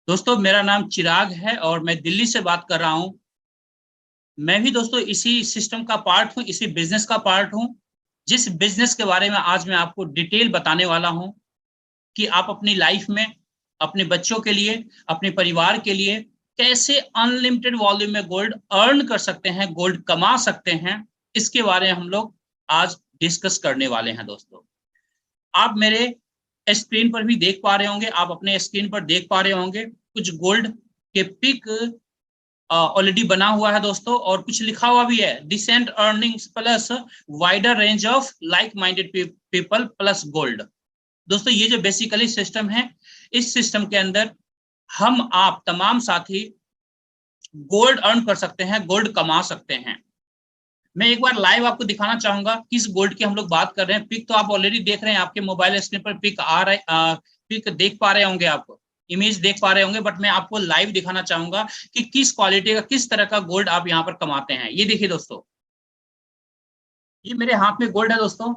दोस्तों मेरा नाम चिराग है और मैं दिल्ली से बात कर रहा हूं। मैं भी दोस्तों इसी सिस्टम का पार्ट हूं, इसी बिजनेस का पार्ट हूं, जिस बिजनेस के बारे में आज मैं आपको डिटेल बताने वाला हूं कि आप अपनी लाइफ में अपने बच्चों के लिए, अपने परिवार के लिए कैसे अनलिमिटेड वॉल्यूम में गोल्ड अर्न कर सकते हैं, गोल्ड कमा सकते हैं। इसके बारे में हम लोग आज डिस्कस करने वाले हैं। दोस्तों आप मेरे स्क्रीन पर भी देख पा रहे होंगे, आप अपने स्क्रीन पर देख पा रहे होंगे कुछ गोल्ड के पिक ऑलरेडी बना हुआ है दोस्तों, और कुछ लिखा हुआ भी है, decent earnings plus wider range of like minded people plus gold. दोस्तों ये जो बेसिकली सिस्टम है, इस सिस्टम के अंदर हम आप तमाम साथी गोल्ड अर्न कर सकते हैं, गोल्ड कमा सकते हैं। मैं एक बार लाइव आपको दिखाना चाहूंगा किस गोल्ड की हम लोग बात कर रहे हैं। पिक तो आप ऑलरेडी देख रहे हैं, आपके मोबाइल स्क्रीन पर पिक आ रहा है, पिक देख पा रहे होंगे, आप इमेज देख पा रहे होंगे, बट मैं आपको लाइव दिखाना चाहूंगा कि किस क्वालिटी का, किस तरह का गोल्ड आप यहाँ पर कमाते हैं। ये देखिए दोस्तों, ये मेरे हाथ में गोल्ड है दोस्तों।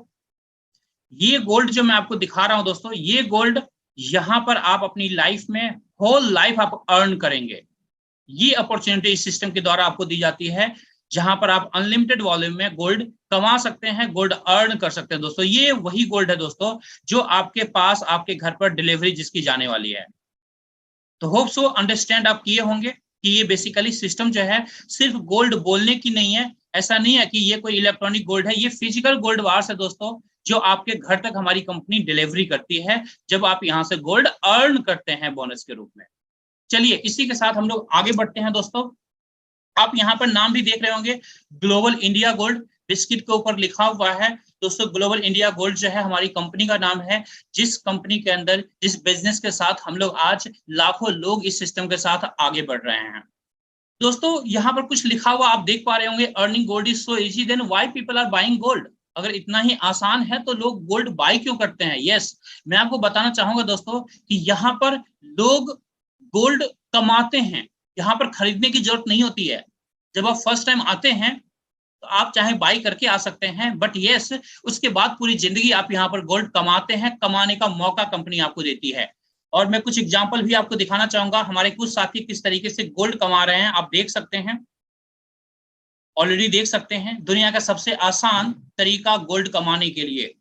ये गोल्ड जो मैं आपको दिखा रहा हूं दोस्तों, ये गोल्ड यहाँ पर आप अपनी लाइफ में होल लाइफ आप अर्न करेंगे। ये अपॉर्चुनिटी इस सिस्टम के द्वारा आपको दी जाती है, जहां पर आप अनलिमिटेड वॉल्यूम में गोल्ड कमा सकते हैं, गोल्ड अर्न कर सकते हैं। दोस्तों ये वही गोल्ड है दोस्तों जो आपके पास, आपके घर पर डिलीवरी जिसकी जाने वाली है। तो होप सो अंडरस्टैंड आप किए होंगे कि ये बेसिकली सिस्टम जो है सिर्फ गोल्ड बोलने की नहीं है। ऐसा नहीं है कि ये कोई इलेक्ट्रॉनिक गोल्ड है, ये फिजिकल गोल्ड बार्स है दोस्तों, जो आपके घर तक हमारी कंपनी डिलीवरी करती है जब आप यहाँ से गोल्ड अर्न करते हैं बोनस के रूप में। चलिए इसी के साथ हम लोग आगे बढ़ते हैं दोस्तों। आप यहाँ पर नाम भी देख रहे होंगे, ग्लोबल इंडिया गोल्ड बिस्किट के ऊपर लिखा हुआ है। दोस्तों ग्लोबल इंडिया गोल्ड जो है हमारी कंपनी का नाम है, जिस कंपनी के अंदर, जिस बिजनेस के साथ हम लोग आज लाखों लोग इस सिस्टम के साथ आगे बढ़ रहे हैं। दोस्तों यहाँ पर कुछ लिखा हुआ आप देख पा रहे होंगे, earning gold is so easy, then why people are buying gold. अगर इतना ही आसान है तो लोग गोल्ड बाय क्यों करते हैं? यस, मैं आपको बताना चाहूंगा दोस्तों कि यहाँ पर लोग गोल्ड कमाते हैं, यहाँ पर खरीदने की जरूरत नहीं होती है। जब आप फर्स्ट टाइम आते हैं तो आप चाहे बाई करके आ सकते हैं, बट यस उसके बाद पूरी जिंदगी आप यहाँ पर गोल्ड कमाते हैं, कमाने का मौका कंपनी आपको देती है। और मैं कुछ एग्जांपल भी आपको दिखाना चाहूंगा, हमारे कुछ साथी किस तरीके से गोल्ड कमा रहे हैं, आप देख सकते हैं, ऑलरेडी देख सकते हैं। दुनिया का सबसे आसान तरीका गोल्ड कमाने के लिए,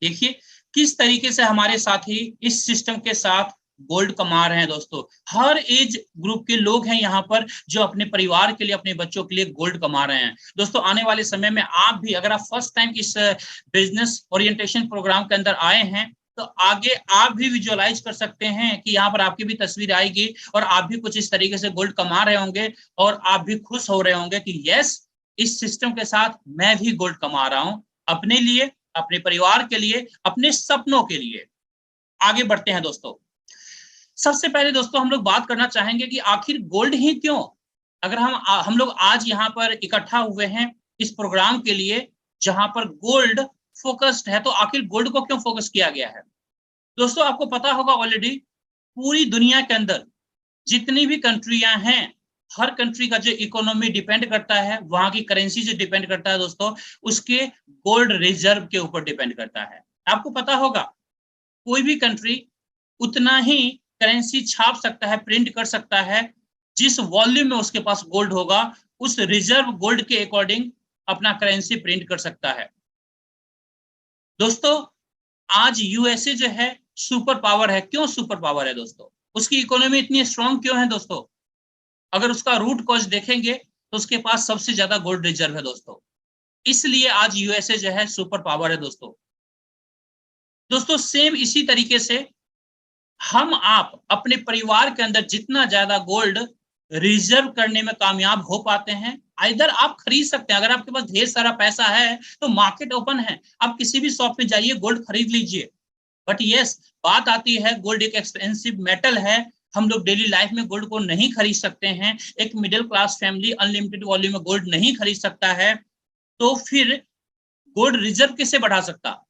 देखिए किस तरीके से हमारे साथी इस सिस्टम के साथ गोल्ड कमा रहे हैं। दोस्तों हर एज ग्रुप के लोग हैं यहाँ पर जो अपने परिवार के लिए, अपने बच्चों के लिए गोल्ड कमा रहे हैं। दोस्तों आने वाले समय में आप भी, अगर आप फर्स्ट टाइम इस बिजनेस ओरिएंटेशन प्रोग्राम के अंदर आए हैं, तो आगे आप भी विजुअलाइज कर सकते हैं कि यहाँ पर आपकी भी तस्वीर आएगी और आप भी कुछ इस तरीके से गोल्ड कमा रहे होंगे, और आप भी खुश हो रहे होंगे कि यस इस सिस्टम के साथ मैं भी गोल्ड कमा रहा हूं, अपने लिए, अपने परिवार के लिए, अपने सपनों के लिए। आगे बढ़ते हैं दोस्तों। सबसे पहले दोस्तों हम लोग बात करना चाहेंगे कि आखिर गोल्ड ही क्यों? अगर हम लोग आज यहाँ पर इकट्ठा हुए हैं इस प्रोग्राम के लिए जहां पर गोल्ड फोकस्ड है, तो आखिर गोल्ड को क्यों फोकस किया गया है? दोस्तों आपको पता होगा ऑलरेडी, पूरी दुनिया के अंदर जितनी भी कंट्रियां हैं, हर कंट्री का जो इकोनॉमी डिपेंड करता है, वहां की करेंसी जो डिपेंड करता है दोस्तों, उसके गोल्ड रिजर्व के ऊपर डिपेंड करता है। आपको पता होगा कोई भी कंट्री उतना ही करेंसी छाप सकता है, प्रिंट कर सकता है, जिस वॉल्यूम में उसके पास गोल्ड होगा, उस रिजर्व गोल्ड के अकॉर्डिंग अपना करेंसी प्रिंट कर सकता है। दोस्तों आज यूएसए जो है सुपर पावर है। क्यों सुपर पावर है दोस्तों? उसकी इकोनॉमी इतनी स्ट्रांग क्यों है दोस्तों? अगर उसका रूट कॉज देखेंगे तो उसके पास सबसे ज्यादा गोल्ड रिजर्व है दोस्तों, इसलिए आज यूएसए जो है सुपर पावर है दोस्तों। दोस्तों सेम इसी तरीके से हम आप अपने परिवार के अंदर जितना ज्यादा गोल्ड रिजर्व करने में कामयाब हो पाते हैं, इधर आप खरीद सकते हैं। अगर आपके पास ढेर सारा पैसा है तो मार्केट ओपन है, आप किसी भी शॉप पे जाइए, गोल्ड खरीद लीजिए। बट यस बात आती है, गोल्ड एक एक्सपेंसिव मेटल है, हम लोग डेली लाइफ में गोल्ड को नहीं खरीद सकते हैं। एक middle class family unlimited volume में गोल्ड नहीं खरीद सकता है, तो फिर गोल्ड रिजर्व कैसे बढ़ा सकता?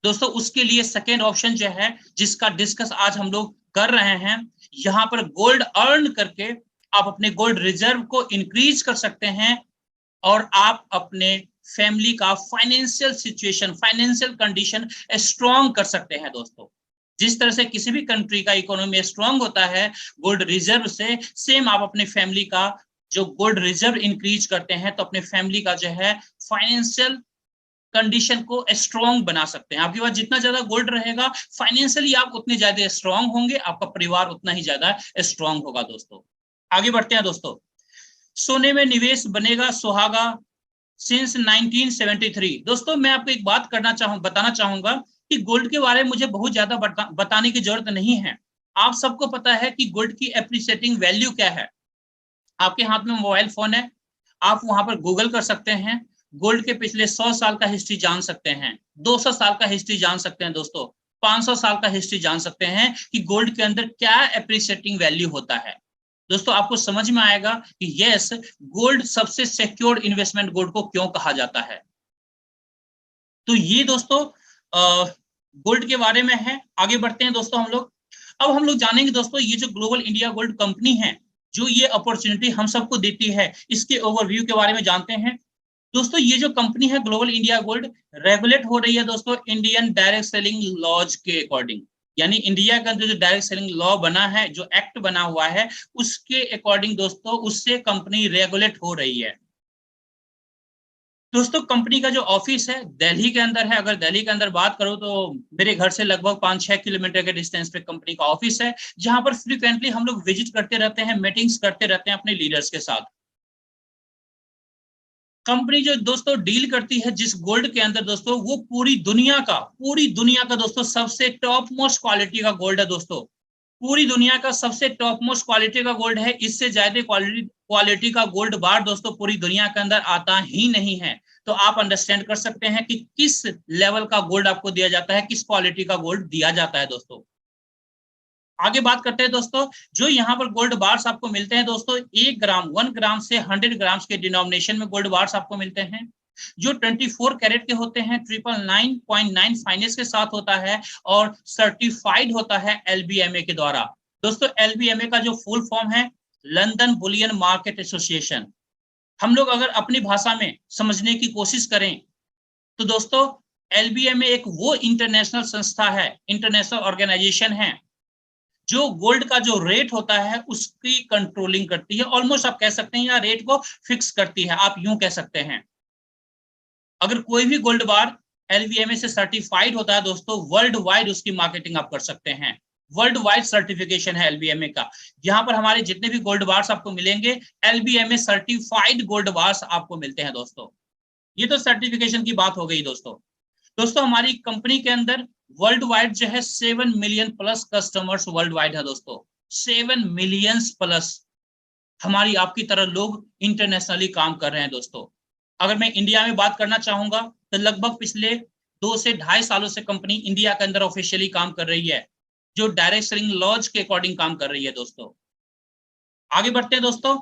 दोस्तों उसके लिए सेकेंड ऑप्शन जो है, जिसका डिस्कस आज हम लोग कर रहे हैं, यहाँ पर गोल्ड अर्न करके आप अपने गोल्ड रिजर्व को इंक्रीज कर सकते हैं, और आप अपने फैमिली का financial situation, financial condition strong कर सकते हैं दोस्तों। जिस तरह से किसी भी कंट्री का इकोनॉमी स्ट्रांग होता है गोल्ड रिजर्व से, सेम आप अपने फैमिली का जो गोल्ड रिजर्व इंक्रीज करते हैं तो अपने फैमिली का जो है फाइनेंशियल कंडीशन को स्ट्रांग बना सकते हैं। आपके पास जितना ज्यादा गोल्ड रहेगा फाइनेंशियली आप उतने ज्यादा स्ट्रांग होंगे, आपका परिवार उतना ही ज्यादा स्ट्रांग होगा। दोस्तों आगे बढ़ते हैं। दोस्तों सोने में निवेश बनेगा सुहागा सिंस 1973। दोस्तों मैं आपको एक बात बताना चाहूंगा कि गोल्ड के बारे में मुझे बहुत ज्यादा बताने की जरूरत नहीं है। आप सबको पता है कि गोल्ड की एप्रिसिएटिंग वैल्यू क्या है। आपके हाथ में मोबाइल फोन है, आप वहां पर गूगल कर सकते हैं, गोल्ड के पिछले 100 साल का हिस्ट्री जान सकते हैं, 200 साल का हिस्ट्री जान सकते हैं दोस्तों, 500 साल का हिस्ट्री जान सकते हैं कि गोल्ड के अंदर क्या एप्रिसिएटिंग वैल्यू होता है। दोस्तों आपको समझ में आएगा कि यस, गोल्ड सबसे सिक्योर्ड इन्वेस्टमेंट गोल्ड को क्यों कहा जाता है। तो ये दोस्तों गोल्ड के बारे में है। आगे बढ़ते हैं दोस्तों हम लोग। अब हम लोग जानेंगे दोस्तों ये जो ग्लोबल इंडिया गोल्ड कंपनी है जो ये अपॉर्चुनिटी हम सबको देती है, इसके ओवरव्यू के बारे में जानते हैं। दोस्तों ये जो कंपनी है ग्लोबल इंडिया गोल्ड रेगुलेट हो रही है दोस्तों इंडियन डायरेक्ट सेलिंग लॉज के अकॉर्डिंग, यानी इंडिया का जो डायरेक्ट सेलिंग लॉ बना है, जो एक्ट बना हुआ है उसके अकॉर्डिंग दोस्तों उससे कंपनी रेगुलेट हो रही है। दोस्तों कंपनी का जो ऑफिस है दिल्ली के अंदर है। अगर दिल्ली के अंदर बात करो तो मेरे घर से लगभग 5-6 किलोमीटर के डिस्टेंस पे कंपनी का ऑफिस है, जहां पर फ्रीक्वेंटली हम लोग विजिट करते रहते हैं, मीटिंग्स करते रहते हैं अपने लीडर्स के साथ। कंपनी जो दोस्तों डील करती है जिस गोल्ड के अंदर दोस्तों, वो पूरी दुनिया का दोस्तों सबसे टॉप मोस्ट क्वालिटी का गोल्ड है। दोस्तों पूरी दुनिया का सबसे टॉप मोस्ट क्वालिटी का गोल्ड है। इससे ज्यादा क्वालिटी का गोल्ड बार दोस्तों पूरी दुनिया के अंदर आता ही नहीं है। तो आप अंडरस्टैंड कर सकते हैं कि किस लेवल का गोल्ड आपको दिया जाता है, किस क्वालिटी का गोल्ड दिया जाता है। दोस्तों आगे बात करते हैं दोस्तों, जो यहाँ पर गोल्ड बार्स आपको मिलते हैं दोस्तों 1 ग्राम से 100 ग्राम्स के डिनोमिनेशन में गोल्ड बार्स आपको मिलते हैं। जो 24 कैरेट के होते हैं 999.9 फाइनेंस के साथ होता है और सर्टिफाइड होता है LBMA के द्वारा। दोस्तों LBMA का जो फुल फॉर्म है लंदन बुलियन मार्केट एसोसिएशन। हम लोग अगर अपनी भाषा में समझने की कोशिश करें तो दोस्तों LBMA एक वो इंटरनेशनल संस्था है, इंटरनेशनल ऑर्गेनाइजेशन है जो गोल्ड का जो रेट होता है उसकी कंट्रोलिंग करती है। ऑलमोस्ट आप कह सकते हैं या रेट को फिक्स करती है, आप यूं कह सकते हैं। अगर कोई भी गोल्ड बार LBMA से सर्टिफाइड होता है दोस्तों, वर्ल्ड वाइड उसकी मार्केटिंग आप कर सकते हैं। वर्ल्ड वाइड सर्टिफिकेशन है LBMA का। यहाँ पर हमारे जितने भी गोल्ड बार्स आपको मिलेंगे LBMA सर्टिफाइड गोल्ड बार्स आपको मिलते हैं दोस्तों। ये तो सर्टिफिकेशन की बात हो गई दोस्तों। दोस्तों हमारी कंपनी के अंदर वर्ल्ड वाइड जो है 7 million plus customers world wide है दोस्तों। 7 मिलियन प्लस हमारी आपकी तरह लोग इंटरनेशनली काम कर रहे हैं दोस्तों। अगर मैं इंडिया में बात करना चाहूंगा तो लगभग पिछले 2 से 2.5 सालों से कंपनी इंडिया के अंदर ऑफिशियली काम कर रही है, जो डायरेक्ट सेलिंग लॉज के अकॉर्डिंग काम कर रही है दोस्तों। आगे बढ़ते हैं दोस्तों,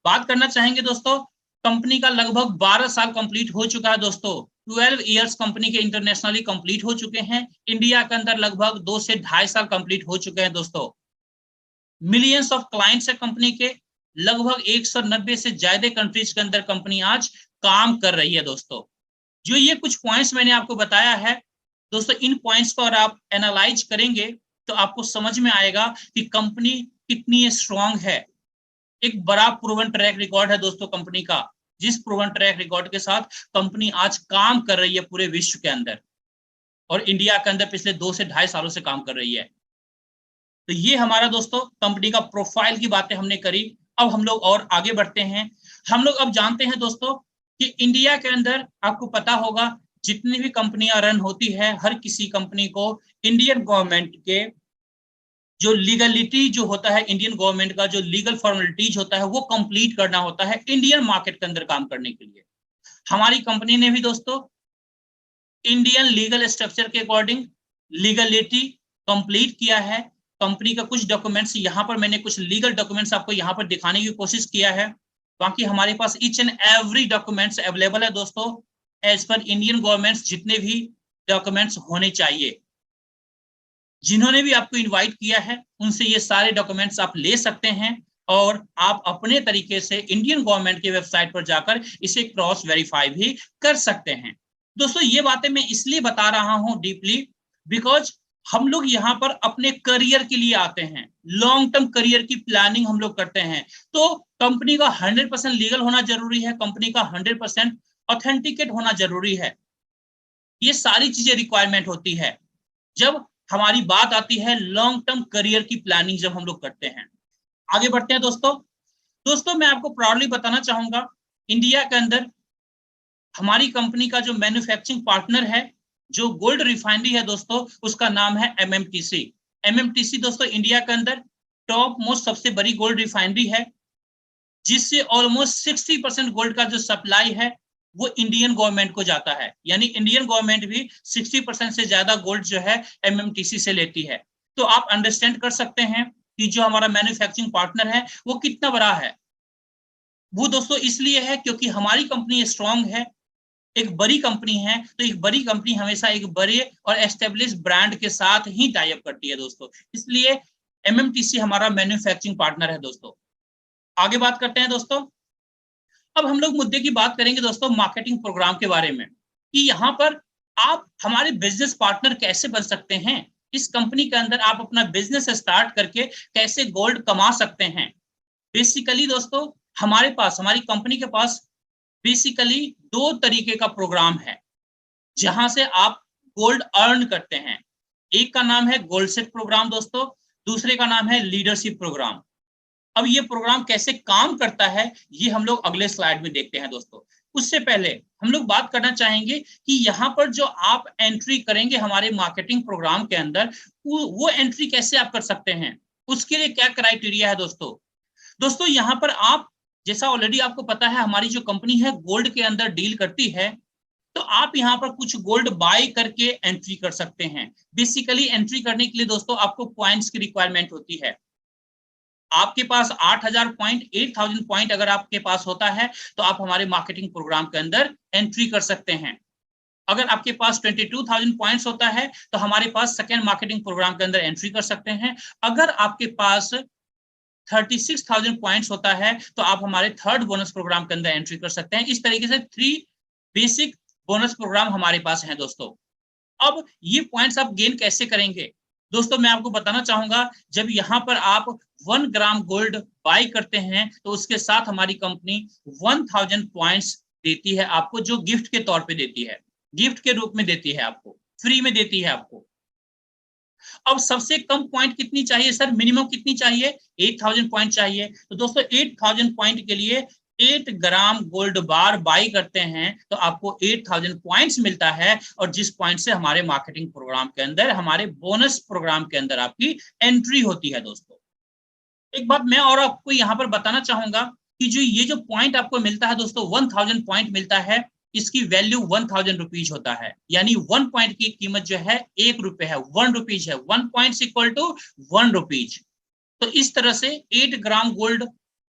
बात करना चाहेंगे दोस्तों कंपनी का लगभग 12 साल कंप्लीट हो चुका है दोस्तों। 12 इयर्स कंपनी के इंटरनेशनली कंप्लीट हो चुके हैं। इंडिया के अंदर लगभग 2 से 2.5 साल कंप्लीट हो चुके हैं दोस्तों। मिलियंस ऑफ क्लाइंट्स है कंपनी के, लगभग 190 से ज्यादा कंट्रीज के अंदर कंपनी आज काम कर रही है दोस्तों। जो ये कुछ पॉइंट्स मैंने आपको बताया है दोस्तों, इन पॉइंट्स को अगर आप एनालाइज करेंगे तो आपको समझ में आएगा कि कंपनी कितनी स्ट्रांग है। एक बड़ा प्रूवन ट्रैक रिकॉर्ड है दोस्तों कंपनी का, जिस प्रूवन ट्रैक रिकॉर्ड के साथ कंपनी आज काम कर रही है पूरे विश्व के अंदर और इंडिया के अंदर पिछले 2 से 2.5 सालों से काम कर रही है। तो ये हमारा दोस्तों कंपनी का प्रोफाइल की बातें हमने करी। अब हम लोग और आगे बढ़ते हैं। हम लोग अब जानते हैं दोस्तों कि इंडिया के अंदर आपको पता होगा जितनी भी कंपनियां रन होती है, हर किसी कंपनी को इंडियन गवर्नमेंट के जो लीगलिटी जो होता है, इंडियन गवर्नमेंट का जो लीगल फॉर्मेलिटीज होता है वो कंप्लीट करना होता है इंडियन मार्केट के अंदर काम करने के लिए। हमारी कंपनी ने भी दोस्तों इंडियन लीगल स्ट्रक्चर के अकॉर्डिंग लीगलिटी कंप्लीट किया है। कंपनी का कुछ डॉक्यूमेंट्स यहाँ पर मैंने कुछ लीगल डॉक्यूमेंट्स आपको यहाँ पर दिखाने की कोशिश किया है। बाकी हमारे पास each and every documents available है दोस्तों, एज पर इंडियन गवर्नमेंट्स जितने भी डॉक्यूमेंट्स होने चाहिए। जिन्होंने भी आपको इनवाइट किया है उनसे ये सारे डॉक्यूमेंट्स आप ले सकते हैं और आप अपने तरीके से इंडियन गवर्नमेंट की वेबसाइट पर जाकर इसे क्रॉस वेरीफाई भी कर सकते हैं। दोस्तों ये बातें मैं इसलिए बता रहा हूं डीपली बिकॉज हम लोग यहाँ पर अपने करियर के लिए आते हैं, लॉन्ग टर्म करियर की प्लानिंग हम लोग करते हैं। तो कंपनी का 100% लीगल होना जरूरी है, कंपनी का 100% ऑथेंटिकेट होना जरूरी है। ये सारी चीजें रिक्वायरमेंट होती है जब हमारी बात आती है लॉन्ग टर्म करियर की प्लानिंग जब हम लोग करते हैं। आगे बढ़ते हैं दोस्तों। दोस्तों मैं आपको प्राउडली बताना चाहूंगा, इंडिया के अंदर हमारी कंपनी का जो मैन्युफैक्चरिंग पार्टनर है, जो गोल्ड रिफाइनरी है दोस्तों, उसका नाम है एमएमटीसी। एमएमटीसी दोस्तों इंडिया के अंदर टॉप मोस्ट सबसे बड़ी गोल्ड रिफाइनरी है, जिससे ऑलमोस्ट 60% गोल्ड का जो सप्लाई है वो इंडियन गवर्नमेंट को जाता है। यानी इंडियन गवर्नमेंट भी 60% से ज्यादा गोल्ड जो है एमएमटीसी से लेती है। तो आप अंडरस्टैंड कर सकते हैं कि जो हमारा मैन्युफैक्चरिंग पार्टनर है वो कितना बड़ा है। वो दोस्तों इसलिए है क्योंकि हमारी कंपनी स्ट्रांग है, एक बड़ी कंपनी है, तो एक बड़ी कंपनी हमेशा एक बड़े और एस्टेब्लिश ब्रांड के साथ ही टाई अप करती है दोस्तों, इसलिए एमएमटीसी हमारा मैन्युफैक्चरिंग पार्टनर है दोस्तों। आगे बात करते हैं दोस्तों। अब हम लोग मुद्दे की बात करेंगे दोस्तों मार्केटिंग प्रोग्राम के बारे में, कि यहाँ पर आप हमारे बिजनेस पार्टनर कैसे बन सकते हैं। इस कंपनी के अंदर आप अपना बिजनेस स्टार्ट करके कैसे गोल्ड कमा सकते हैं। बेसिकली दोस्तों हमारी कंपनी के पास बेसिकली 2 तरीके का प्रोग्राम है जहां से आप गोल्ड अर्न करते हैं। एक का नाम है गोल्ड सेट प्रोग्राम दोस्तों, दूसरे का नाम है लीडरशिप प्रोग्राम। अब ये प्रोग्राम कैसे काम करता है ये हम लोग अगले स्लाइड में देखते हैं दोस्तों। उससे पहले हम लोग बात करना चाहेंगे कि यहाँ पर जो आप एंट्री करेंगे हमारे मार्केटिंग प्रोग्राम के अंदर, वो एंट्री कैसे आप कर सकते हैं, उसके लिए क्या क्राइटेरिया है दोस्तों। दोस्तों यहाँ पर आप, जैसा ऑलरेडी आपको पता है हमारी जो कंपनी है गोल्ड के अंदर डील करती है, तो आप यहाँ पर कुछ गोल्ड बाय करके एंट्री कर सकते हैं। बेसिकली एंट्री करने के लिए दोस्तों आपको पॉइंट्स की रिक्वायरमेंट होती है। आपके पास 8000 पॉइंट, 8000 पॉइंट अगर आपके पास होता है तो आप हमारे मार्केटिंग प्रोग्राम के अंदर एंट्री कर सकते हैं। अगर आपके पास 22,000 पॉइंट्स होता है तो हमारे पास सेकेंड मार्केटिंग प्रोग्राम के अंदर एंट्री कर सकते हैं। अगर आपके पास 36,000 पॉइंट्स होता है तो आप हमारे थर्ड बोनस प्रोग्राम के अंदर एंट्री कर सकते हैं। इस तरीके से 3 बेसिक बोनस प्रोग्राम हमारे पास हैं दोस्तों। अब ये पॉइंट्स आप गेन कैसे करेंगे दोस्तों, मैं आपको बताना चाहूंगा। जब यहाँ पर आप 1 ग्राम गोल्ड बाय करते हैं तो उसके साथ हमारी कंपनी 1000 पॉइंट्स देती है आपको, जो गिफ्ट के तौर पे देती है, गिफ्ट के रूप में देती है आपको, फ्री में देती है आपको। अब सबसे कम पॉइंट कितनी चाहिए सर, मिनिमम कितनी चाहिए, 8000 पॉइंट चाहिए। तो दोस्तों 8000 पॉइंट के लिए 8 ग्राम गोल्ड बार बाई करते हैं तो आपको 8000 पॉइंट्स मिलता है, और जिस पॉइंट से हमारे मार्केटिंग प्रोग्राम के अंदर, हमारे बोनस प्रोग्राम के अंदर आपकी एंट्री होती है दोस्तों। एक बात मैं और आपको यहाँ पर बताना चाहूंगा कि ये जो पॉइंट आपको मिलता है दोस्तों, 1000 पॉइंट मिलता है, इसकी वैल्यू 1000 रुपीज होता है। यानी 1 पॉइंट की कीमत जो है 1 रुपए है, 1 रुपीज है, 1 पॉइंट इक्वल टू 1 रुपीज। तो इस तरह से 8 ग्राम गोल्ड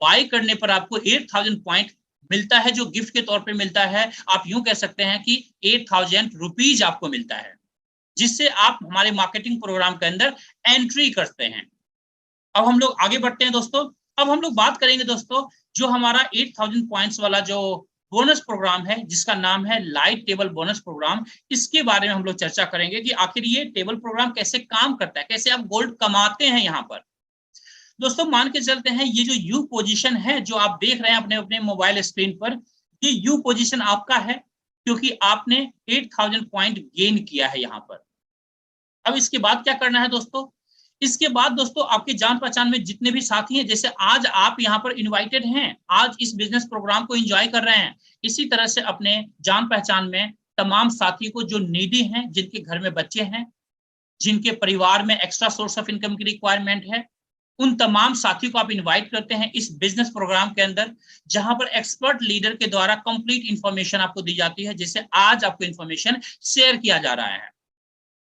बाय करने पर आपको 8000 पॉइंट मिलता है, जो गिफ्ट के तौर पे मिलता है। आप यूं कह सकते हैं कि 8000 रुपीज आपको मिलता है, जिससे आप हमारे मार्केटिंग प्रोग्राम के अंदर एंट्री करते हैं। अब हम लोग आगे बढ़ते हैं दोस्तों। अब हम लोग बात करेंगे दोस्तों जो हमारा 8000 पॉइंट्स वाला जो बोनस प्रोग्राम है, जिसका नाम है लाइट टेबल बोनस प्रोग्राम, इसके बारे में हम लोग चर्चा करेंगे कि आखिर ये टेबल प्रोग्राम कैसे काम करता है, कैसे आप गोल्ड कमाते हैं। यहाँ पर दोस्तों मान के चलते हैं ये जो यू पोजीशन है जो आप देख रहे हैं अपने अपने मोबाइल स्क्रीन पर, ये यू पोजीशन आपका है क्योंकि आपने 8000 पॉइंट गेन किया है यहाँ पर। अब इसके बाद क्या करना है दोस्तों, इसके बाद दोस्तों आपके जान पहचान में जितने भी साथी हैं, जैसे आज आप यहाँ पर इनवाइटेड हैं, आज इस बिजनेस प्रोग्राम को एंजॉय कर रहे हैं, इसी तरह से अपने जान पहचान में तमाम साथी को जो नीडी हैं, जिनके घर में बच्चे हैं, जिनके परिवार में एक्स्ट्रा सोर्स ऑफ इनकम की रिक्वायरमेंट है, उन तमाम साथियों को आप इनवाइट करते हैं इस बिजनेस प्रोग्राम के अंदर, जहां पर एक्सपर्ट लीडर के द्वारा कंप्लीट इंफॉर्मेशन आपको दी जाती है, जैसे आज आपको इंफॉर्मेशन शेयर किया जा रहा है।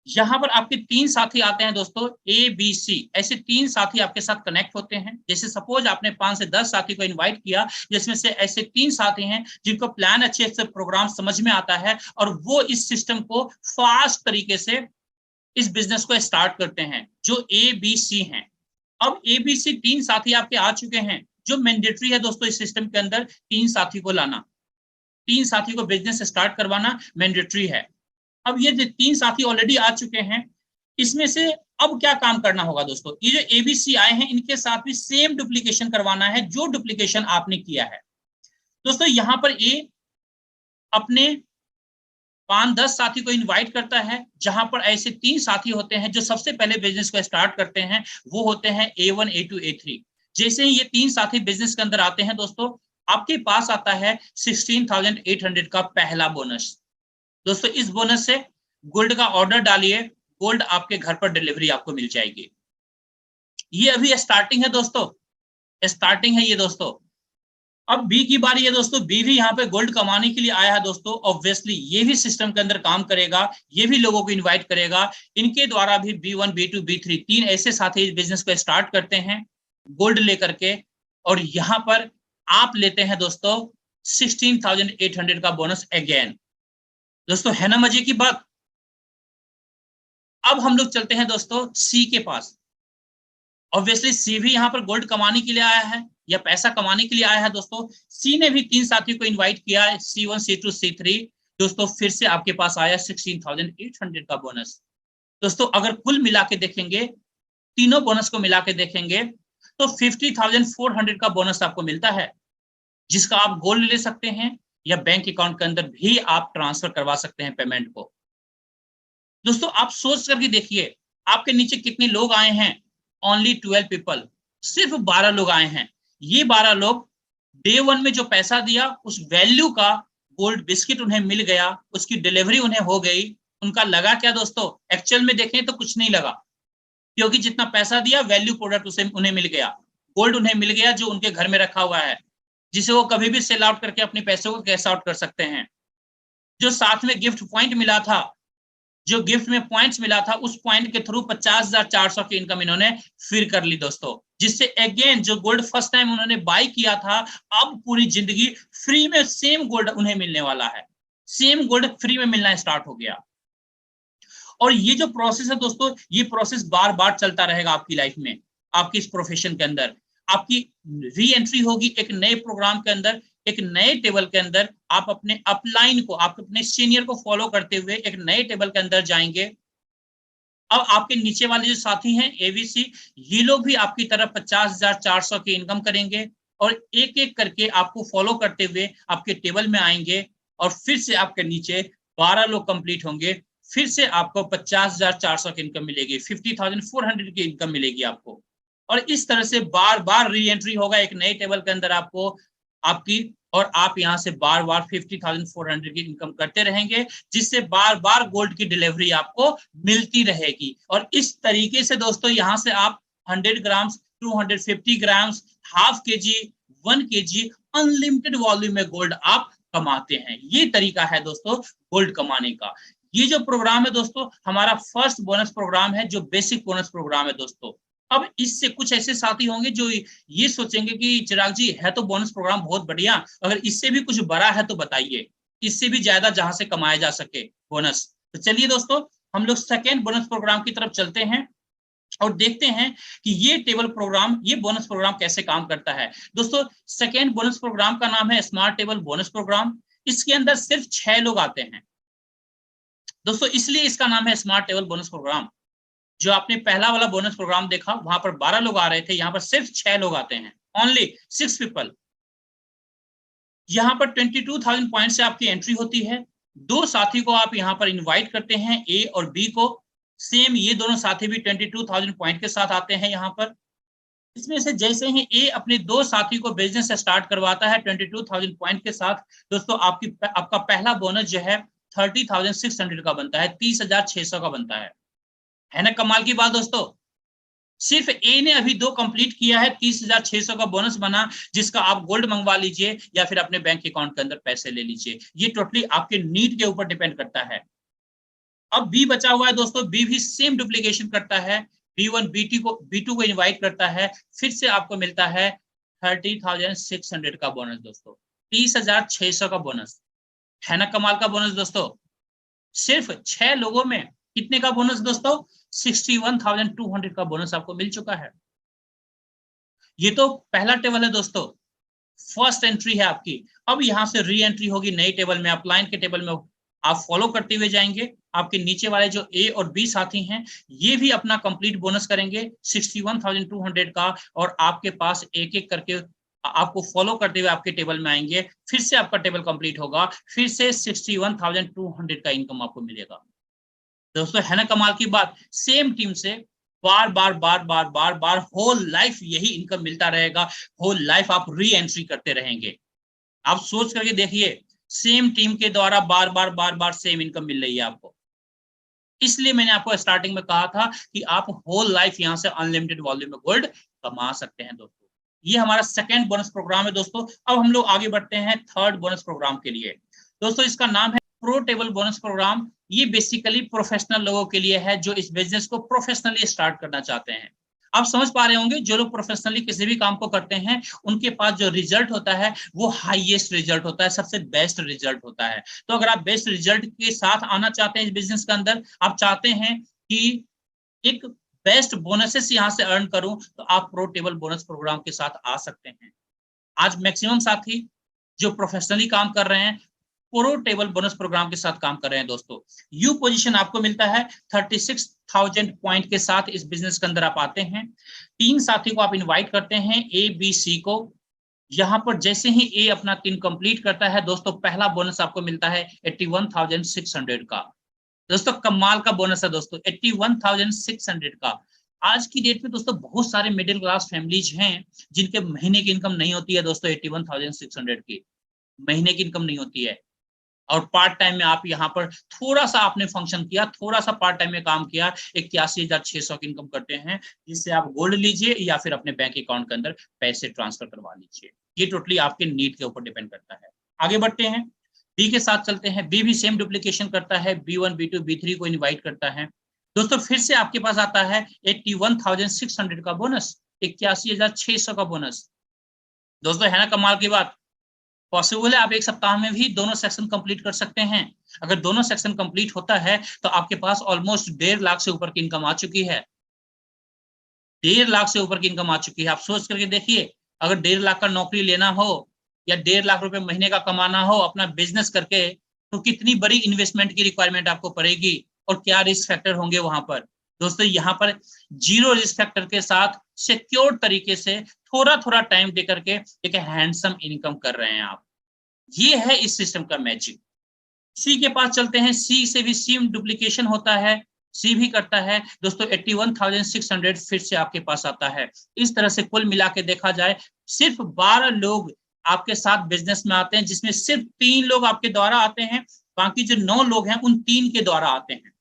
यहाँ पर आपके 3 साथी आते हैं दोस्तों, ए बी सी, ऐसे 3 साथी आपके साथ कनेक्ट होते हैं। जैसे सपोज आपने 5 से 10 साथी को इनवाइट किया, जिसमें से ऐसे 3 साथी हैं जिनको प्लान अच्छे से प्रोग्राम समझ में आता है, और वो इस सिस्टम को फास्ट तरीके से इस बिजनेस को स्टार्ट करते हैं, जो ए बी सी हैं। अब ए बी सी 3 साथी आपके आ चुके हैं, जो मैंडेटरी है दोस्तों इस सिस्टम के अंदर 3 साथी को लाना, 3 साथी को बिजनेस स्टार्ट करवाना मैंडेटरी है। अब ये जो 3 साथी ऑलरेडी आ चुके हैं, इसमें से अब क्या काम करना होगा दोस्तों, ये जो एबीसी आए हैं इनके साथ भी सेम डुप्लीकेशन करवाना है जो डुप्लीकेशन आपने किया है। दोस्तों यहाँ पर ए अपने 5-10 साथी को इनवाइट करता है, जहां पर ऐसे 3 साथी होते हैं जो सबसे पहले बिजनेस को स्टार्ट करते हैं, वो होते हैं A1, A2, A3। जैसे ही ये 3 साथी बिजनेस के अंदर आते हैं दोस्तों, आपके पास आता है 16,800 का पहला बोनस। दोस्तों इस बोनस से गोल्ड का ऑर्डर डालिए, गोल्ड आपके घर पर डिलीवरी आपको मिल जाएगी। ये अभी स्टार्टिंग है दोस्तों, स्टार्टिंग है ये दोस्तों। अब बी की बारी है दोस्तों, बी भी यहाँ पे गोल्ड कमाने के लिए आया है दोस्तों। ऑब्वियसली ये भी सिस्टम के अंदर काम करेगा, ये भी लोगों को इनवाइट करेगा। इनके द्वारा भी B1, B2, B3 3 ऐसे साथी बिजनेस को स्टार्ट करते हैं गोल्ड लेकर के, और यहाँ पर आप लेते हैं दोस्तों 16,800 का बोनस अगेन। दोस्तों है ना मजे की बात। अब हम लोग चलते हैं दोस्तों सी के पास। ऑब्वियसली सी भी यहाँ पर गोल्ड कमाने के लिए आया है या पैसा कमाने के लिए आया है दोस्तों। सी ने भी 3 साथियों को इनवाइट किया है, C1, C2, C3। दोस्तों फिर से आपके पास आया 16,800 का बोनस। दोस्तों अगर कुल मिला के देखेंगे, तीनों बोनस को मिला के देखेंगे तो 50,400 का बोनस आपको मिलता है, जिसका आप गोल्ड ले सकते हैं या बैंक अकाउंट के अंदर भी आप ट्रांसफर करवा सकते हैं पेमेंट को। दोस्तों आप सोच करके देखिए, आपके नीचे कितने लोग आए हैं, ओनली 12 पीपल, सिर्फ 12 लोग आए हैं। ये 12 लोग डे 1 में जो पैसा दिया उस वैल्यू का गोल्ड बिस्किट उन्हें मिल गया, उसकी डिलीवरी उन्हें हो गई। उनका लगा क्या दोस्तों, एक्चुअल में देखें तो कुछ नहीं लगा, क्योंकि जितना पैसा दिया वैल्यू प्रोडक्ट उसे उन्हें मिल गया, गोल्ड उन्हें मिल गया जो उनके घर में रखा हुआ है, जिसे वो कभी भी सेल आउट करके अपने पैसों को कैश आउट कर सकते हैं। जो साथ में गिफ्ट पॉइंट मिला था, जो गिफ्ट में पॉइंट्स मिला था, उस पॉइंट के थ्रू 50,400 की इनकम इन्होंने फिर कर ली दोस्तों, जिससे अगेन जो गोल्ड फर्स्ट टाइम उन्होंने बाय किया था, अब पूरी जिंदगी फ्री में सेम गोल्ड उन्हें मिलने वाला है, सेम गोल्ड फ्री में मिलना स्टार्ट हो गया। और ये जो प्रोसेस है दोस्तों, ये प्रोसेस बार बार चलता रहेगा आपकी लाइफ में, आपकी इस प्रोफेशन के अंदर। आपकी री एंट्री होगी एक नए प्रोग्राम के अंदर, एक नए टेबल के अंदर। आप अपने अपलाइन को, आप अपने सीनियर को फॉलो करते हुए एक नए टेबल के अंदर जाएंगे। अब आपके नीचे वाले जो साथी हैं एबीसी, ये लोग भी आपकी तरफ 50,400 की इनकम करेंगे, और एक एक करके आपको फॉलो करते हुए आपके टेबल में आएंगे, और फिर से आपके नीचे 12 लोग कंप्लीट होंगे, फिर से आपको 50,400 की इनकम मिलेगी, 50,400 की इनकम मिलेगी आपको। और इस तरह से बार बार री एंट्री होगा एक नए टेबल के अंदर आपको आपकी, और आप यहाँ से बार बार 50,400 की इनकम करते रहेंगे, जिससे बार बार गोल्ड की डिलीवरी आपको मिलती रहेगी। और इस तरीके से दोस्तों यहाँ से आप 100 grams, 250 grams, half KG, 1 KG unlimited volume में गोल्ड आप कमाते हैं। ये तरीका है दोस्तों गोल्ड कमाने का। ये जो प्रोग्राम है दोस्तों हमारा फर्स्ट बोनस प्रोग्राम है, जो बेसिक बोनस प्रोग्राम है दोस्तों। अब इससे कुछ ऐसे साथी होंगे जो ये सोचेंगे कि चिराग जी है तो बोनस प्रोग्राम बहुत बढ़िया, अगर इससे भी कुछ बड़ा है तो बताइए, इससे भी ज्यादा जहां से कमाया जा सके बोनस। तो चलिए दोस्तों हम लोग सेकेंड बोनस प्रोग्राम की तरफ चलते हैं और देखते हैं कि ये टेबल प्रोग्राम, ये बोनस प्रोग्राम कैसे काम करता है। दोस्तों सेकेंड बोनस प्रोग्राम का नाम है स्मार्ट टेबल बोनस प्रोग्राम। इसके अंदर सिर्फ 6 लोग आते हैं दोस्तों, इसलिए इसका नाम है स्मार्ट टेबल बोनस प्रोग्राम। जो आपने पहला वाला बोनस प्रोग्राम देखा वहां पर 12 लोग आ रहे थे, यहाँ पर सिर्फ 6 लोग आते हैं, ओनली 6 पीपल। यहाँ पर 22,000 पॉइंट से आपकी एंट्री होती है। 2 साथी को आप यहाँ पर इनवाइट करते हैं, ए और बी को। सेम ये दोनों साथी भी 22,000 पॉइंट के साथ आते हैं यहाँ पर। इसमें से जैसे ही ए अपने 2 साथी को बिजनेस स्टार्ट करवाता है 22,000 पॉइंट के साथ, दोस्तों आपका पहला बोनस जो है 30,600 का बनता है, 30,600 का बनता है ना कमाल की बात दोस्तों। सिर्फ ए ने अभी 2 कंप्लीट किया है, 30,600 का बोनस बना, जिसका आप गोल्ड मंगवा लीजिए या फिर अपने बैंक अकाउंट के अंदर पैसे ले लीजिए। ये टोटली आपके नीड के ऊपर डिपेंड करता है। अब बी बचा हुआ है दोस्तों, बी भी सेम डुप्लीकेशन करता है, B1 B2 को इनवाइट करता है, फिर से आपको मिलता है 30,600 का बोनस दोस्तों, 30,600 का बोनस। है ना कमाल का बोनस दोस्तों। सिर्फ 6 लोगों में कितने का बोनस दोस्तों, 61,200 का बोनस आपको मिल चुका है। ये तो पहला टेबल है दोस्तों, फर्स्ट एंट्री है आपकी। अब यहां से री एंट्री होगी नई टेबल में, अपलाइन के टेबल में आप फॉलो करते हुए जाएंगे, आपके नीचे वाले जो ए और बी साथी हैं ये भी अपना कंप्लीट बोनस करेंगे 61,200 का, और आपके पास एक एक करके आपको फॉलो करते हुए आपके टेबल में आएंगे, फिर से आपका टेबल कंप्लीट होगा, फिर से 61,200 का इनकम आपको मिलेगा। दोस्तों है ना कमाल की बात, सेम टीम से बार बार बार बार बार बार होल लाइफ यही इनकम मिलता रहेगा, होल लाइफ आप री एंट्री करते रहेंगे। आप सोच करके देखिए, सेम टीम के द्वारा बार बार बार बार सेम इनकम मिल रही है आपको। इसलिए मैंने आपको स्टार्टिंग में कहा था कि आप होल लाइफ यहां से अनलिमिटेड वॉल्यूम में गोल्ड कमा सकते हैं दोस्तों। ये हमारा सेकंड बोनस प्रोग्राम है दोस्तों। अब हम लोग आगे बढ़ते हैं थर्ड बोनस प्रोग्राम के लिए। दोस्तों इसका नाम है प्रो टेबल बोनस प्रोग्राम। ये बेसिकली प्रोफेशनल लोगों के लिए है जो इस बिजनेस को प्रोफेशनली स्टार्ट करना चाहते हैं। आप समझ पा रहे होंगे, जो लोग प्रोफेशनली किसी भी काम को करते हैं उनके पास जो रिजल्ट होता है वो हाईएस्ट रिजल्ट होता है, सबसे बेस्ट रिजल्ट होता है। तो अगर आप बेस्ट रिजल्ट के साथ आना चाहते हैं इस बिजनेस के अंदर, आप चाहते हैं कि एक बेस्ट बोनसेस यहां से अर्न करूं, तो आप प्रो टेबल बोनस प्रोग्राम के साथ आ सकते हैं। आज मैक्सिमम साथी जो प्रोफेशनली काम कर रहे हैं प्रो टेबल बोनस प्रोग्राम के साथ काम कर रहे हैं दोस्तों। यू पोजीशन आपको मिलता है 36,000 पॉइंट के साथ इस बिजनेस के अंदर आप आते हैं। 3 साथी को आप इनवाइट करते हैं, ए बी सी को। यहां पर जैसे ही ए अपना 3 कंप्लीट करता है दोस्तों, पहला बोनस आपको मिलता है 81,600 का। दोस्तों कमाल का बोनस है दोस्तों, 81,600 का। आज की डेट में दोस्तों बहुत सारे मिडिल क्लास फैमिलीज हैं जिनके महीने की इनकम नहीं होती है दोस्तों 81,600 की, महीने की इनकम नहीं होती है। और पार्ट टाइम में आप यहाँ पर थोड़ा सा आपने फंक्शन किया, थोड़ा सा पार्ट टाइम में काम किया, 81,600 की इनकम करते हैं, जिससे आप गोल्ड लीजिए या फिर अपने बैंक अकाउंट के अंदर पैसे ट्रांसफर करवा लीजिए। ये टोटली आपके नीड के ऊपर डिपेंड करता है। आगे बढ़ते हैं, बी के साथ चलते हैं। बी भी सेम डुप्लीकेशन करता है, B1 B2 B3 को इन्वाइट करता है दोस्तों। फिर से आपके पास आता है 81,600 का बोनस, 81,600 का बोनस। दोस्तों है ना कमाल की बात, पॉसिबल है आप एक सप्ताह में भी दोनों सेक्शन कंप्लीट कर सकते हैं। अगर दोनों सेक्शन कंप्लीट होता है तो आपके पास ऑलमोस्ट 1.5 लाख से ऊपर की इनकम आ चुकी है। 1.5 लाख से ऊपर की इनकम आ चुकी है। आप सोच करके देखिए, अगर 1.5 लाख का नौकरी लेना हो या 1.5 लाख रुपए महीने का कमाना हो अपना बिजनेस करके, तो कितनी बड़ी इन्वेस्टमेंट की रिक्वायरमेंट आपको पड़ेगी और क्या रिस्क फैक्टर होंगे वहां पर। दोस्तों यहाँ पर जीरो रिस्क फैक्टर के साथ सिक्योर तरीके से थोड़ा थोड़ा टाइम देकर के एक हैंडसम इनकम कर रहे हैं आप। ये है इस सिस्टम का मैजिक। सी के पास चलते हैं। सी से भी सेम डुप्लीकेशन होता है, सी भी करता है दोस्तों। 81,600 फिर से आपके पास आता है। इस तरह से कुल मिला के देखा जाए सिर्फ 12 लोग आपके साथ बिजनेस में आते हैं, जिसमें सिर्फ 3 लोग आपके द्वारा आते हैं, बाकी जो 9 लोग हैं उन 3 के द्वारा आते हैं।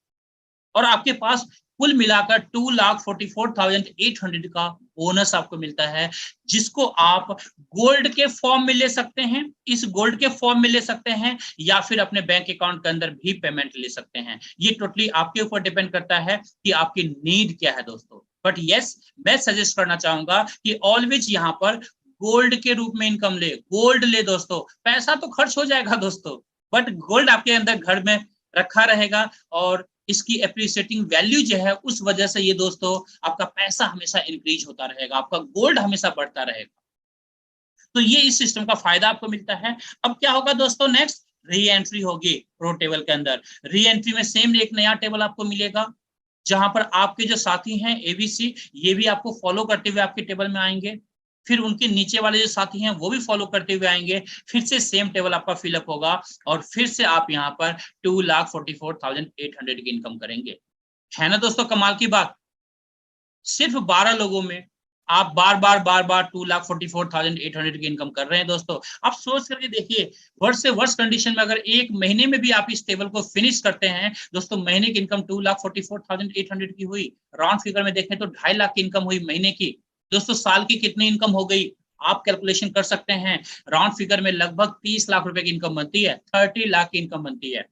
और आपके पास कुल मिलाकर 2,44,800 का बोनस आपको मिलता है, जिसको आप गोल्ड के फॉर्म में ले सकते हैं, इस गोल्ड के फॉर्म में ले सकते हैं, या फिर अपने बैंक अकाउंट के अंदर भी पेमेंट ले सकते हैं। ये टोटली आपके ऊपर डिपेंड करता है कि आपकी नीड क्या है दोस्तों। बट यस, मैं सजेस्ट करना चाहूंगा कि ऑलवेज यहाँ पर गोल्ड के रूप में इनकम ले, गोल्ड ले दोस्तों। पैसा तो खर्च हो जाएगा दोस्तों, बट गोल्ड आपके अंदर घर में रखा रहेगा, और इसकी एप्रिसिएटिंग वैल्यू जो है उस वजह से ये दोस्तों आपका पैसा हमेशा इंक्रीज होता रहेगा, आपका गोल्ड हमेशा बढ़ता रहेगा। तो ये इस सिस्टम का फायदा आपको मिलता है। अब क्या होगा दोस्तों, नेक्स्ट री एंट्री होगी प्रो टेबल के अंदर। री एंट्री में सेम एक नया टेबल आपको मिलेगा, जहां पर आपके जो साथी हैं एबीसी, ये भी आपको फॉलो करते हुए आपके टेबल में आएंगे। फिर उनके नीचे वाले जो साथी हैं वो भी फॉलो करते हुए आएंगे, फिर से सेम टेबल आपका फिलअप होगा, और फिर से आप यहाँ पर 2,44,800 की इनकम करेंगे। है ना दोस्तों कमाल की बात, सिर्फ 12 लोगों में आप बार बार बार बार 2,44,800 की इनकम कर रहे हैं दोस्तों। आप सोच करके देखिए, वर्ष से वर्ष कंडीशन में अगर एक महीने में भी आप इस टेबल को फिनिश करते हैं दोस्तों, महीने की इनकम 2,44,800 की हुई। राउंड फिगर में देखें तो 2.5 लाख की इनकम हुई महीने की। दोस्तों साल की कितनी इनकम हो गई आप कैलकुलेशन कर सकते हैं। राउंड फिगर में लगभग 30 लाख रुपए की इनकम बनती है, 30 लाख की इनकम बनती है।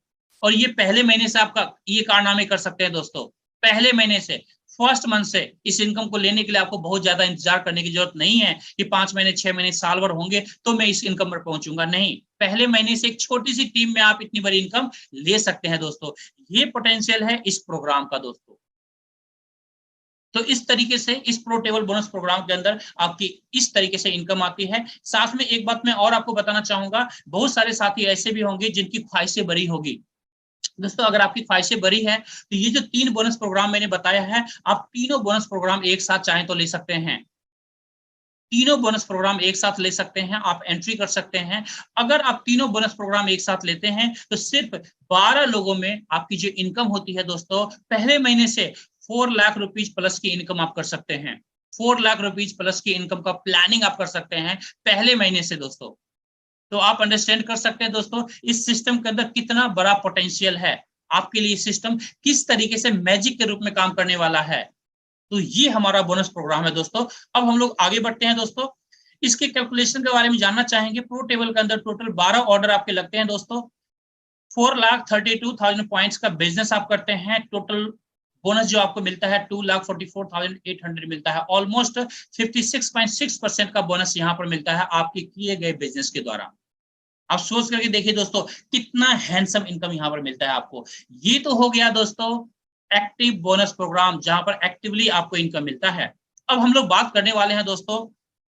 और ये पहले महीने से आपका ये कारनामे कर सकते हैं दोस्तों। पहले महीने से, फर्स्ट मंथ से इस इनकम को लेने के लिए आपको बहुत ज्यादा इंतजार करने की जरूरत नहीं है कि 5 महीने 6 महीने साल भर होंगे तो मैं इस इनकम पर पहुंचूंगा। नहीं, पहले महीने से एक छोटी सी टीम में आप इतनी बड़ी इनकम ले सकते हैं दोस्तों। ये पोटेंशियल है इस प्रोग्राम का दोस्तों। तो इस तरीके से इस प्रो टेबल बोनस प्रोग्राम के अंदर आपकी इस तरीके से इनकम आती है। साथ में एक बात मैं और आपको बताना चाहूंगा, बहुत सारे साथी ऐसे भी होंगे जिनकी ख्वाहिशें बड़ी होगी, दोस्तों अगर आपकी ख्वाहिशें बड़ी है तो ये जो 3 बोनस प्रोग्राम मैंने बताया है, आप तीनों बोनस प्रोग्राम एक साथ चाहें तो ले सकते हैं। तीनों बोनस प्रोग्राम एक साथ ले सकते हैं, आप एंट्री कर सकते हैं। अगर आप तीनों बोनस प्रोग्राम एक साथ लेते हैं तो सिर्फ 12 लोगों में आपकी जो इनकम होती है दोस्तों, पहले महीने से 4 लाख रुपीज प्लस की इनकम आप कर सकते हैं। 4 लाख रुपीज प्लस की इनकम का प्लानिंग आप कर सकते हैं पहले महीने से दोस्तों। तो आप अंडरस्टैंड कर सकते हैं दोस्तों इस सिस्टम के अंदर कितना बड़ा पोटेंशियल है। आपके लिए सिस्टम किस तरीके से मैजिक के रूप में काम करने वाला है। तो ये हमारा बोनस प्रोग्राम है दोस्तों। अब हम लोग आगे बढ़ते हैं दोस्तों, इसके कैलकुलेशन के बारे में जानना चाहेंगे। प्रो टेबल के अंदर टोटल 12 ऑर्डर आपके लगते हैं दोस्तों। 4,32,000 पॉइंट्स का बिजनेस आप करते हैं। टोटल बोनस जो आपको मिलता है 2,44,800 मिलता है। ऑलमोस्ट 56.6% का बोनस यहाँ पर मिलता है आपके किए गए बिजनेस के द्वारा। आप सोच करके देखिए दोस्तों कितना हैंडसम इनकम यहाँ पर मिलता है आपको। ये तो हो गया दोस्तों एक्टिव बोनस प्रोग्राम, जहां पर एक्टिवली आपको इनकम मिलता है। अब हम लोग बात करने वाले हैं दोस्तों